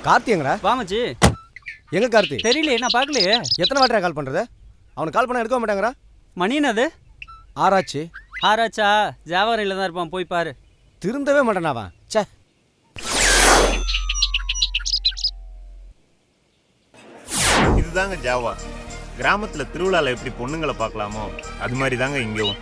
கார்த்தி எங்கடா? வா மச்சி. எங்க கார்த்தி? தெரியலையே, நான் பார்க்கலையே. எத்தனை வாட்டியா கால் பண்றது? அவனுக்கு கால் பண்ண எடுக்க மாட்டாங்கடா. மணி என்னது? ஆராய்ச்சி. ஆராய்ச்சா? ஜாவாரியில் தான் இருப்பான், போய் பாரு. திருந்தவே மாட்டானா அவன். சே. இதுதாங்க ஜாவா. கிராமத்தில் திருவிழாவில் எப்படி பொண்ணுங்களை பார்க்கலாமோ அது மாதிரி தாங்க இங்கேயும்.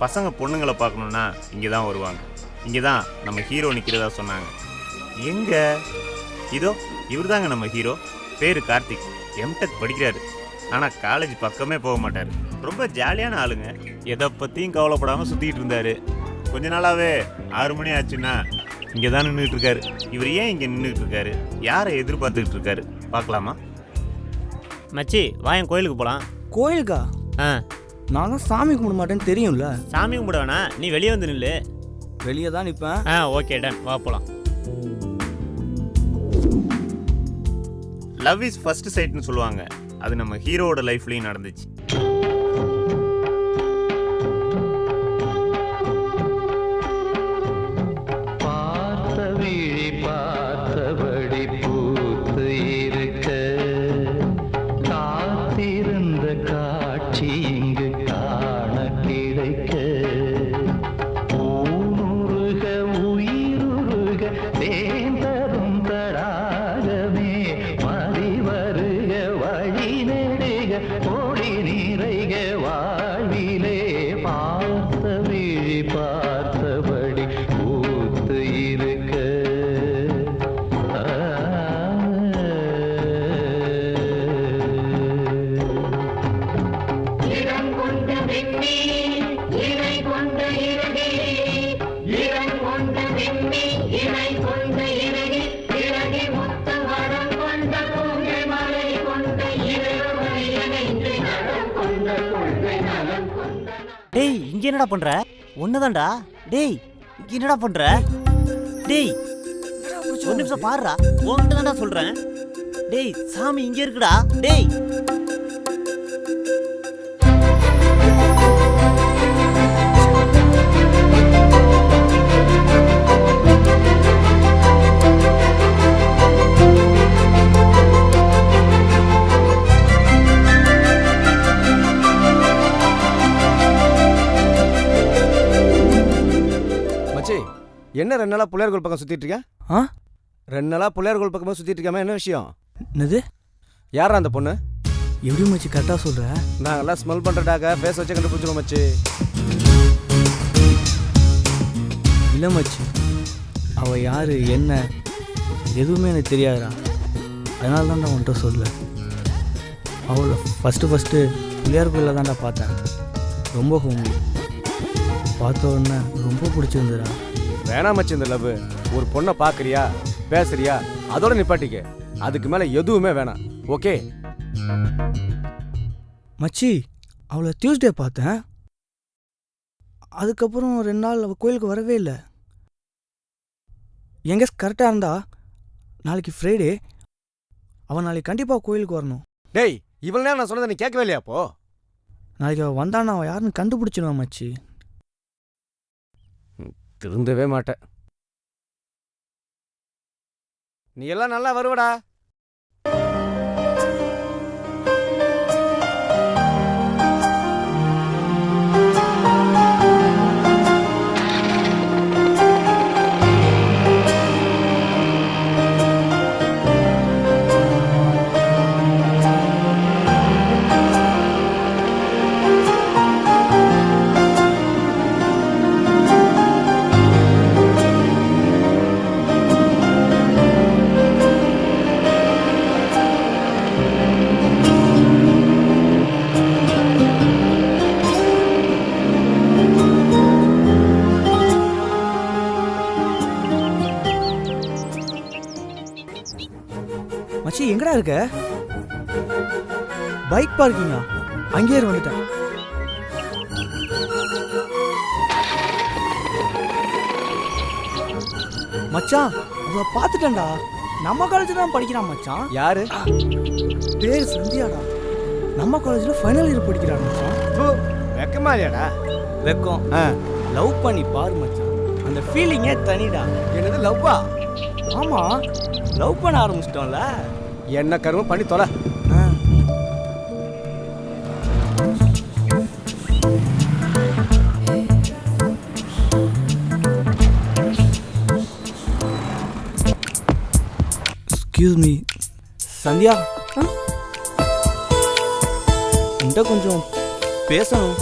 பசங்க பொண்ணுங்களை பார்க்கணுன்னா இங்கே தான் வருவாங்க. இங்கே தான் நம்ம ஹீரோ நிற்கிறதா சொன்னாங்க. எங்க இதோ இவர் தாங்க நம்ம ஹீரோ. பேர் கார்த்திக். எம்டெக் படிக்கிறாரு. ஆனால் காலேஜ் பக்கமே போக மாட்டார். ரொம்ப ஜாலியான ஆளுங்க. எதை பற்றியும் கவலைப்படாமல் சுற்றிக்கிட்டு இருந்தார். கொஞ்ச நாளாகவே 6 மணி ஆச்சுன்னா இங்கே தான் நின்றுட்டு இருக்காரு. இவர் ஏன் இங்கே நின்றுட்டு இருக்காரு? யாரை எதிர்பார்த்துக்கிட்டு இருக்காரு பார்க்கலாமா? மச்சி வாயன் கோயிலுக்கு போகலாம். கோயிலுக்கா? நான் தான் சாமி கும்பிட மாட்டேன்னு தெரியும்ல. சாமி கும்பிட வேணா, நீ வெளியே வந்து நில்லு. வெளியே தான் நிற்பேன். ஓகே டன், வா போகலாம். லவ் இஸ் ஃபர்ஸ்ட் சைட்னு சொல்லுவாங்க. அது நம்ம ஹீரோவோட லைஃப்லையும் நடந்துச்சு. டேய் இங்க என்னடா பண்ற? ஒண்ணுதான்டா. டேய் இங்க என்னடா பண்ற? டேய் ஒரு நிமிஷம் பாருடா, உன்கிட்ட தான்டா சொல்றேன். டேய் சாமி இங்க இருக்குடா. டேய் என்ன 2 நாளா பிள்ளையார் கோயில் பக்கம் சுத்திட்டு இருக்கேன்? 2 நாளா பிள்ளையார் கோயில் பக்கமா சுத்திட்டு இருக்காம என்ன விஷயம்? என்னது? யாரா அந்த பொண்ணு? எப்படி மச்சி கரெக்டாக சொல்ற? நாங்கெல்லாம் ஸ்மெல் பண்றடாக ஃபேஸ் வச்சு கண்டுபிடிச்சிடும் மச்சி. இல்லை மச்சி, அவள் யாரு என்ன எதுவுமே எனக்கு தெரியாதுடா. அதனால தான் நான் உன்கிட்ட சொல்ல. அவளை ஃபஸ்ட்டு பிள்ளையார் கோயிலில் தான்டா பார்த்தேன். ரொம்ப ஹோம்லி. பார்த்த உடனே ரொம்ப பிடிச்சிருந்துடா. வேணாம் மச்சி இந்த லவ். ஒரு பொண்ணை பார்க்குறியா, பேசுறியா, அதோட நிப்பாட்டிக்க. அதுக்கு மேலே எதுவுமே வேணாம். ஓகே மச்சி, அவளை டியூஸ்டே பார்த்தேன். அதுக்கப்புறம் 2 நாள் அவள் கோயிலுக்கு வரவே இல்லை. எங்கே கரெக்டாக இருந்தா நாளைக்கு ஃப்ரைடே. அவன் நாளைக்கு கண்டிப்பாக கோயிலுக்கு வரணும். டேய் இவ்வளோ நேரம் நான் சொன்னதை நீ கேட்கவே இல்லையா? அப்போ நாளைக்கு அவள் வந்தானா அவன் யாருன்னு கண்டுபிடிச்சிடுவான் மச்சி. திருந்தவே மாட்டேன். நீ எல்லாம் நல்லா வருவடா. மச்சி எங்கடா இருக்க? பைக் பார்க்கிங்கா? அங்கேயே வந்துட்டேன். மச்சான் அவ பார்த்துட்டேன்டா. நம்ம காலேஜில் தான் படிக்கிறான் மச்சான். யாரு? பேர் சந்தியாடா. நம்ம காலேஜில் ஃபைனல் இயர் படிக்கிறான் மச்சான். வெக்கமா இல்லையாடா? வெக்கம். லவ் பண்ணி பாரு மச்சான், அந்த ஃபீலிங்கே தனிடா. என்னது லவ்வா? ஆமா, லவ் பண்ண ஆரம்பிச்சிட்டோம்ல. என்ன கருமம் பண்ணி தொலை. எக்ஸ்கியூஸ் மீ சந்தியா, உன்கிட்ட கொஞ்சம் பேசணும்.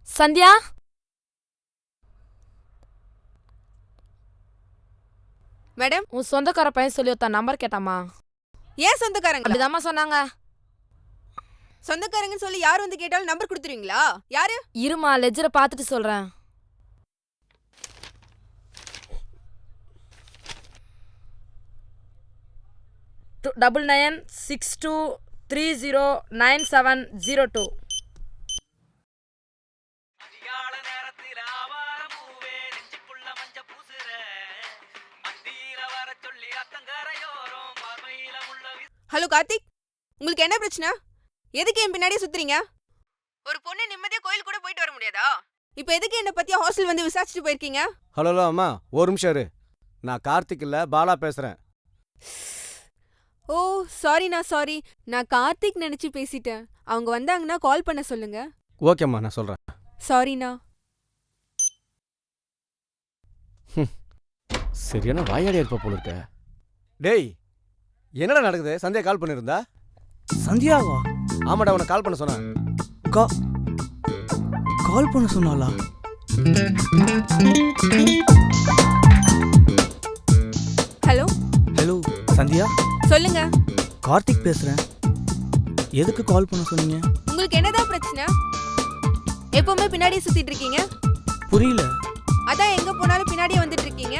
சந்தியா, மேடம், உன் சொந்தக்கார பையன் சொல்லி ஒருத்தன் நம்பர் கேட்டாமா? ஏன் சொந்தக்காரங்க? அப்படிதாம்மா சொன்னாங்க. சொந்தக்காரங்கன்னு சொல்லி யார் வந்து கேட்டாலும் நம்பர் கொடுத்துருவீங்களா? யாரு? இருமா, லெஜரை பார்த்துட்டு சொல்றேன். டபுள் 9962309702. ஹலோ கார்த்திக், உங்களுக்கு என்ன பிரச்சனை? எதுக்கு என் பின்னாடியே சுத்துறீங்க? ஒரு பொண்ணு நிம்மதியா கோயில் கூட போயிட்டு வர முடியாதா? இப்போ எதுக்கு என்ன பத்தியா ஹாஸ்டல் வந்து விசாரிச்சுட்டு போயிருக்கீங்க? ஹலோ அம்மா, ஒரு நிமிஷம் இரு. நான் கார்த்திக் இல்ல, பாலா பேசுறேன். ஓ சாரிண்ணா, சாரி. நான் கார்த்திக் நினைச்சு பேசிட்டேன். அவங்க வந்தாங்கன்னா கால் பண்ண சொல்லுங்க. ஓகேம்மா, நான் சொல்றேன். சாரிண்ணா. சரியான வாயாடியா இருப்ப போல இருக்க. டேய், என்னடா நடக்குது? சந்தியா கால் பண்ணிருந்தா? சந்தியாவா? ஆமாடா, உனக்கு கால் பண்ண சொன்னேன். கால் பண்ண சொன்னாலா? ஹலோ ஹலோ சந்தியா, சொல்லுங்க. கார்த்திக் பேசுறேன். எதுக்கு கால் பண்ண சொன்னீங்க? உங்களுக்கு என்னதான் பிரச்சனை? எப்பவுமே பின்னாடியே சுத்திட்டு இருக்கீங்க. புரியல. அதான் எங்க போனாலும் பின்னாடியே வந்துட்டு இருக்கீங்க.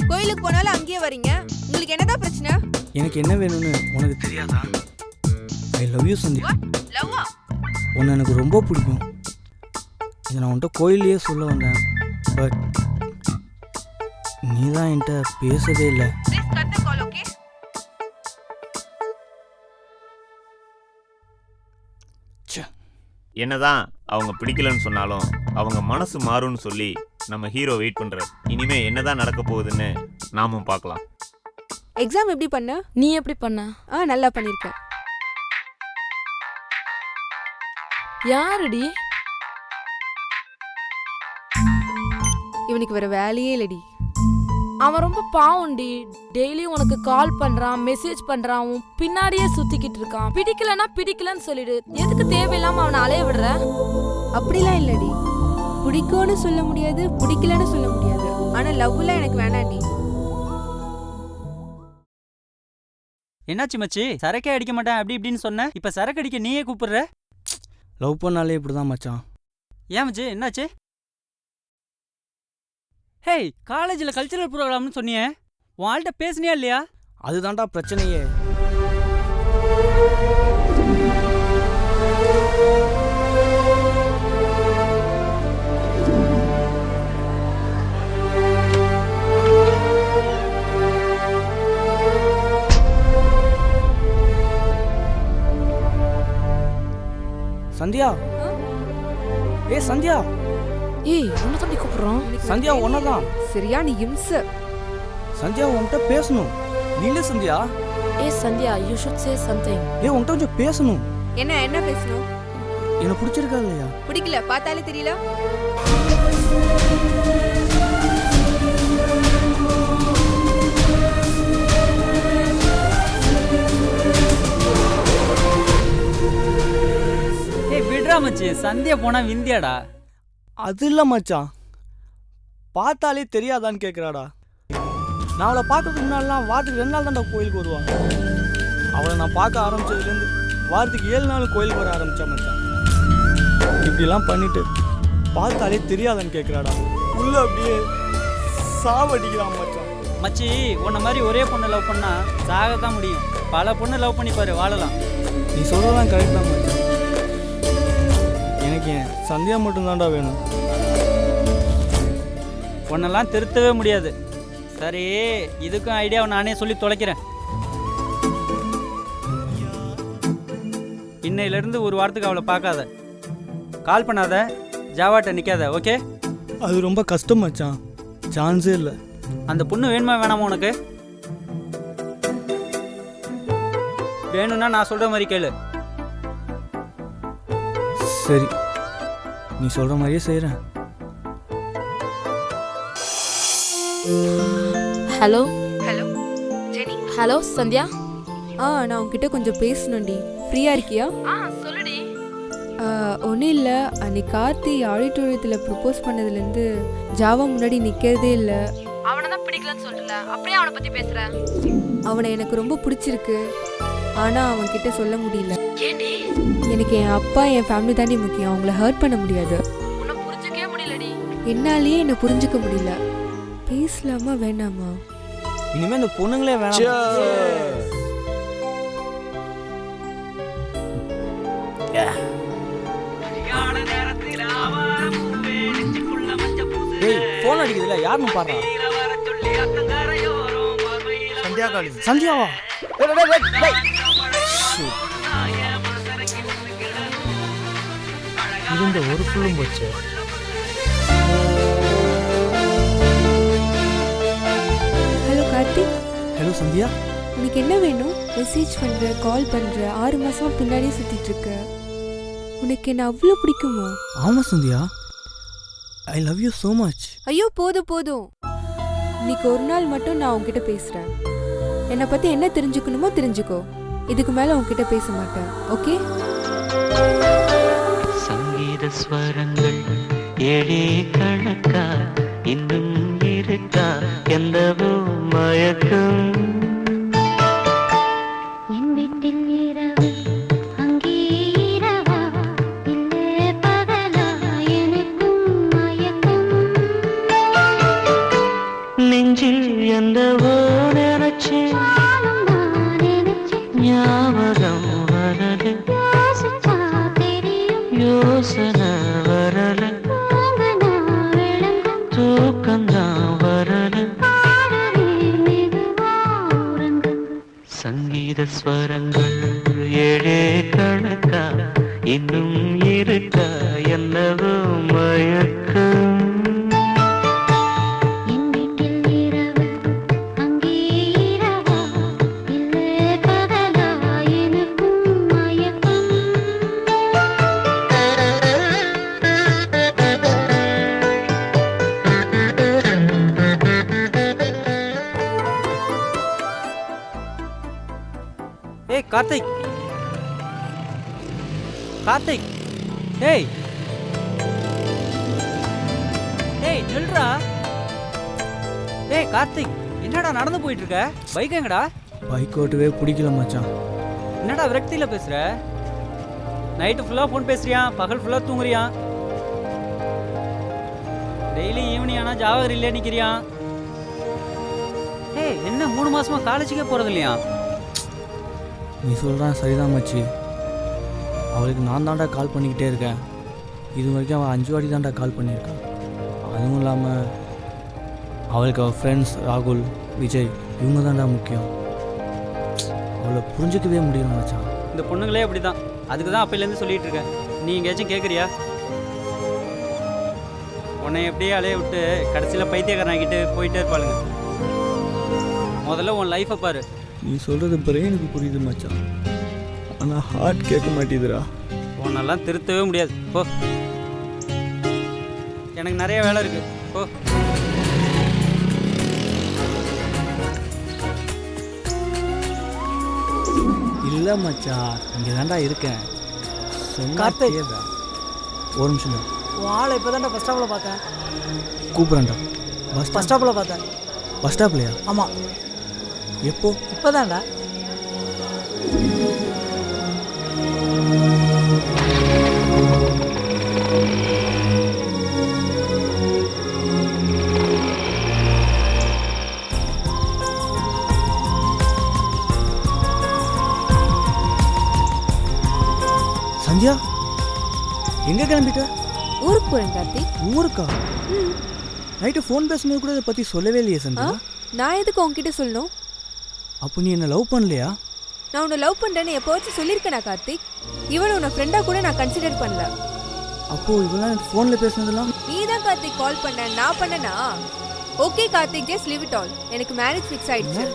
கோயிலுக்கு போனாலும் அங்கேயே வரீங்க. உங்களுக்கு என்னதான் பிரச்சனை? எனக்கு என்ன வேணும்னு உனக்கு தெரியாதா? I love you Sandhya. லவ்வா? உன்னை எனக்கு ரொம்ப பிடிக்கும். இதை நான் உன்கிட்ட கோயிலையே சொல்ல வந்தேன். பட் நீ தான் என்கிட்ட பேசவே இல்லை. Please cut the call, okay? என்னதான் அவங்க பிடிக்கலன்னு சொன்னாலும் அவங்க மனசு மாறும்னு சொல்லி நம்ம ஹீரோ வெயிட் பண்றாரு. இனிமே என்னதான் நடக்க போகுதுன்னு நாமும் பார்க்கலாம். எக்ஸாம் எப்படி பண்ண? நீ எப்படி பண்ண? நல்லா பண்ணிருக்கேன். யாருடி? இவனுக்கு வேற வேலையே இல்லடி. அவன் ரொம்ப பாவம்டி. டெய்லி உனக்கு கால் பண்றான், மெசேஜ் பண்றான், உன் பின்னாடியே சுத்திக்கிட்டு இருக்கான். பிடிக்கலன்னா பிடிக்கலன்னு சொல்லிடு. எதுக்கு தேவையில்லாம அவனை அலைய விடுற? அப்படிலாம் இல்லடி. பிடிக்கும்னு சொல்ல முடியாது, பிடிக்கலன்னு சொல்ல முடியாது. ஆனா லவ்லாம் எனக்கு வேணாண்டி. என்னாச்சு மச்சி? சரக்கே அடிக்க மாட்டேன் அப்படி இப்படின்னு சொன்ன, இப்ப சரக்கு அடிக்க நீயே கூப்பிடுற? லவ் பண்ணாலே இப்படிதான் மச்சான். ஏன் மச்சி, என்னாச்சு? ஹேய், காலேஜில் கல்ச்சரல் ப்ரோக்ராம்னு சொன்னியே, உன் ஆள்கிட்ட பேசுனியா இல்லையா? அதுதான்டா பிரச்சனையே. சந்தியா, ஏ சந்தியா. ஏய், உன்னை தம்பி கூப்பிடுறான். சந்தியா ஒன்னதான். சரியா நீ இம்ச. சந்தியா உன்கிட்ட பேசணும். நீல சந்தியா. ஏ Sandhya, you should say something. ஏ உன்கிட்ட கொஞ்சம் பேசணும். என்ன பேசணும்? என்ன பிடிச்சிருக்கா இல்லையா? பிடிக்கல, பார்த்தாலே தெரியல. ஏய் விடுறா மச்சி, சந்தியா போனா விந்தியாடா. அது இல்லை மச்சான், பார்த்தாலே தெரியாதான்னு கேட்குறாடா. நான் அவளை பார்க்கறதுக்கு முன்னாடிலாம் வாரத்துக்கு 2 நாள் தான்டா கோயிலுக்கு வருவாங்க. அவளை நான் பார்க்க ஆரம்பிச்சதுலேருந்து வாரத்துக்கு 7 நாள் கோயிலுக்கு வர ஆரம்பித்தா மச்சான். இப்படிலாம் பண்ணிட்டு பார்த்தாலே தெரியாதான்னு கேட்குறாடா. உள்ள அப்படியே சாவடிக்கிறான் மச்சான். மச்சி, உன்ன மாதிரி ஒரே பொண்ணை லவ் பண்ணா சாகத்தான் முடியும். பல பொண்ணை லவ் பண்ணி பாரு, வாழலாம். நீ சொல்கிறதான் கரெக்ட் தான் மச்சான். எனக்கு என் சந்தியா மட்டும்தான்டா வேணும். உன்னெல்லாம் திருத்தவே முடியாது. சரி, இதுக்கும் ஐடியாவை நானே சொல்லி தொலைக்கிறேன். இன்னையிலேருந்து ஒரு வாரத்துக்கு அவளை பார்க்காத, கால் பண்ணாத, ஜாவாட்ட நிற்காத. ஓகே? அது ரொம்ப கஷ்டம் மச்சான், சான்ஸே இல்லை. அந்த பொண்ணு வேணுமா வேணாமா உனக்கு? வேணும்னா நான் சொல்கிற மாதிரி கேளு. சரி, நீ சொல்கிற மாதிரியே செய்கிறேன். Hello hello Jenny. Hello Sandhya. நான் உன்கிட்ட கொஞ்சம் பேசணும்டி. ஃப்ரீயா இருக்கியா? சொல்லுடி. ஒன்றும் இல்லை, அன்னைக்கு கார்த்தி ஆடிட்டோரியத்தில் ப்ரப்போஸ் பண்ணதுலேருந்து ஜாவா முன்னாடி நிற்கிறதே இல்லை. அவனை தான் பிடிக்கலன்னு சொல்லல, அப்படியே அவனை பத்தி பேசுறேன். அவனை எனக்கு ரொம்ப பிடிச்சிருக்கு, ஆனால் அவன்கிட்ட சொல்ல முடியல. ஏண்டி? எனக்கு என் அப்பா என் ஃபேமிலி தாண்டி முக்கியம். அவங்கள ஹர்ட் பண்ண முடியாது. உன்னை புரிஞ்சுக்கவே முடியலடி. என்னாலேயே என்னை புரிஞ்சுக்க முடியல. பேசலாமா வேணாமா? இனிமேல் இந்த பொண்ணுங்களே வேணாம். டேய், ஃபோன் அடிக்குதுல, யாருன்னு பாடுறா? சந்தியா காலி. சந்தியாவா? இருந்த ஒரு ஃபுல்லும் போச்சு. ஹலோ கார்த்திக். ஹலோ சந்தியா. உனக்கு என்ன வேணும்? மெசேஜ் பண்ணுற, கால் பண்ணுற, 6 மாதம் பின்னாடியே சுற்றிட்டு இருக்க. உனக்கு என்ன அவ்வளோ பிடிக்குமா? ஆமாம் சந்தியா, ஐ லவ் யூ ஸோ மச். ஐயோ போதும் போதும். இன்னைக்கு ஒரு நாள் மட்டும் நான் உன்கிட்ட பேசுகிறேன். என்னை பற்றி என்ன தெரிஞ்சுக்கணுமோ தெரிஞ்சுக்கோ. இதுக்கு மேலே உன்கிட்ட பேச மாட்டேன். ஓகே? சங்கீத ஸ்வரங்கள் ஏழே கணக்கா இன்னும் இருக்கா எந்தவோ மயக்கம். என் வீட்டில் இரவு அங்கே இரவா இல்லே பகலா எனக்கும் மயக்கம். நெஞ்சில் எந்தவோ நினைச்சு ஞாபகம் வரது, யோசனை வரல, தூக்கம்தான் வரல. சங்கீத ஸ்வரங்கள் ஏழே கணக்கா இன்னும் இருக்கா என்னவோ மயக்கம். என் வீட்டில் இரவு அங்கே இரவா இல்லே பகலா எனக்கும் மயக்கம். ஏய் கார்த்திக், கார்த்திக், ஏய் ஏய் நில்றா. ஏய் கார்த்திக், என்னடா நடந்து போயிட்டு இருக்க? பைக் எங்கடா? பைக் ஓட்டவே பிடிக்கல மச்சான். என்னடா விரக்தியில் பேசுற? நைட்டு ஃபுல்லாக ஃபோன் பேசுறியா, பகல் ஃபுல்லாக தூங்குறியா? டெய்லி ஈவினிங் ஆனால் ஜாவகரிலே நிற்கிறியான். ஏய் என்ன 3 மாசமா காலேஜுக்கே போகிறது இல்லையா? நீ சொல்கிறான் சரிதான் மச்சி. அவளுக்கு நான் தான்டா கால் பண்ணிக்கிட்டே இருக்கேன். இது வரைக்கும் அவள் 5 வாட்டி தான்டா கால் பண்ணியிருக்கான். அதுவும் இல்லாமல் அவளுக்கு அவள் ஃப்ரெண்ட்ஸ் ராகுல், விஜய் இவங்க தான்டா முக்கியம். அவளை புரிஞ்சிக்கவே முடியல மச்சான். இந்த பொண்ணுங்களே அப்படி தான். அதுக்கு தான் அப்பையிலேருந்து சொல்லிட்டு இருக்கேன். நீ எங்கேயாச்சும் கேட்குறியா? உன்னை எப்படியே அலைய விட்டு கடைசியில் பைத்தியக்காரனாக்கிட்டு போயிட்டே இருப்பாளுங்க. முதல்ல உன் லைஃப்பை பாரு. நீ சொல்கிறது பிரெயினுக்கு புரியுது மச்சான், ஆனால் ஹார்ட் கேட்க மாட்டேதுடா. உன்னெல்லாம் திருத்தவே முடியாது. போ, எனக்கு நிறைய வேலை இருக்கு. போ. இல்லை மச்சான், இங்கே தான்டா இருக்கேன். கார்த்திக். ஒரு நிமிஷம் தான். உன் ஆளை இப்போ தான்டா பஸ் ஸ்டாப்பில் பார்த்தேன். கூப்பிட்றேன்டா. பஸ் ஸ்டாப்பில் பார்த்தேன். பஸ் ஸ்டாப்லையா? ஆமாம். எப்போ? இப்போ தான்டா. சந்தியா, எங்கே கிளம்பிட்ட? ஊருக்கு போகிறேன் கார்த்திக். ஊருக்கா? நைட்டு ஃபோன் பேசும்போது கூட இதை பற்றி சொல்லவே இல்லையே சந்தியா. நான் எதுக்கு உன்கிட்ட சொல்லணும்? அப்போ நீ என்ன லவ் பண்ணலையா? நான் உன்னை லவ் பண்றேன்னு எப்போவாச்சும் சொல்லியிருக்கேனா கார்த்திக்? இவன் உன்னை ஃப்ரெண்டா கூட நான் கன்சிடர் பண்ணல. அப்போ இவெல்லாம் ஃபோனில் பேசுனதெல்லாம் நீ தான் கார்த்திக் கால் பண்ண, நான் பண்ணனா? Okay Karthik, just leave it all. எனக்கு மேரேஜ் ஃபிக்ஸ் ஆயிடுச்சு.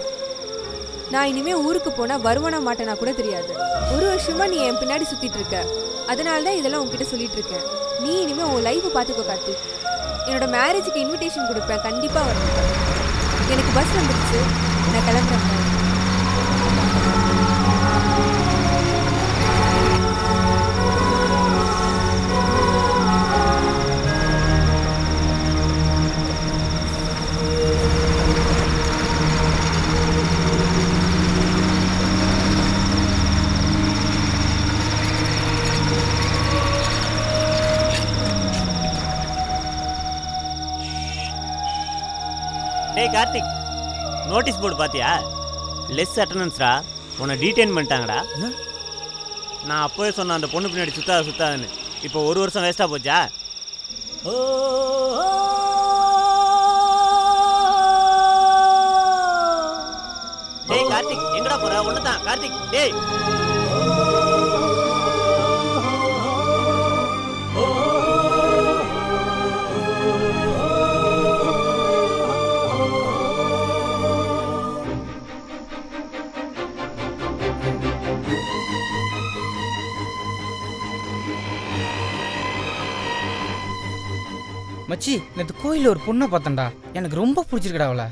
நான் இனிமே ஊருக்கு போனா வருவானா மாட்டேனா கூட தெரியாது. ஒரு வருஷமா நீ என் பின்னாடி சுத்திட்டு இருக்க. அதனால தான் இதெல்லாம் உன்கிட்ட சொல்லிட்டு இருக்கேன். நீ இனிமே உன் லைஃப்பை பார்த்துக்கோ கார்த்திக். என்னோட மேரேஜுக்கு இன்விடேஷன் கொடுப்பேன், கண்டிப்பா வரணும். எனக்கு பஸ் வந்துடுச்சு, நான் கிளம்புறேன். டேய் கார்த்திக், நோட்டீஸ் போர்டு பாத்தியா? லெஸ் அட்டண்டன்ஸ்டா, உன்னை டீடைன் பண்ணிட்டாங்கடா. நான் அப்போவே சொன்னேன் அந்த பொண்ணு பின்னாடி சுத்தாதுன்னு. இப்போ ஒரு வருஷம் வேஸ்டா போச்சா? டேய் கார்த்திக், எங்கடா போற? ஒண்ணுதான் கார்த்திக். டேய் மச்சி, நேற்று கோயிலில் ஒரு பொண்ணை பார்த்தேன்டா. எனக்கு ரொம்ப பிடிச்சிருக்கடா அவளை.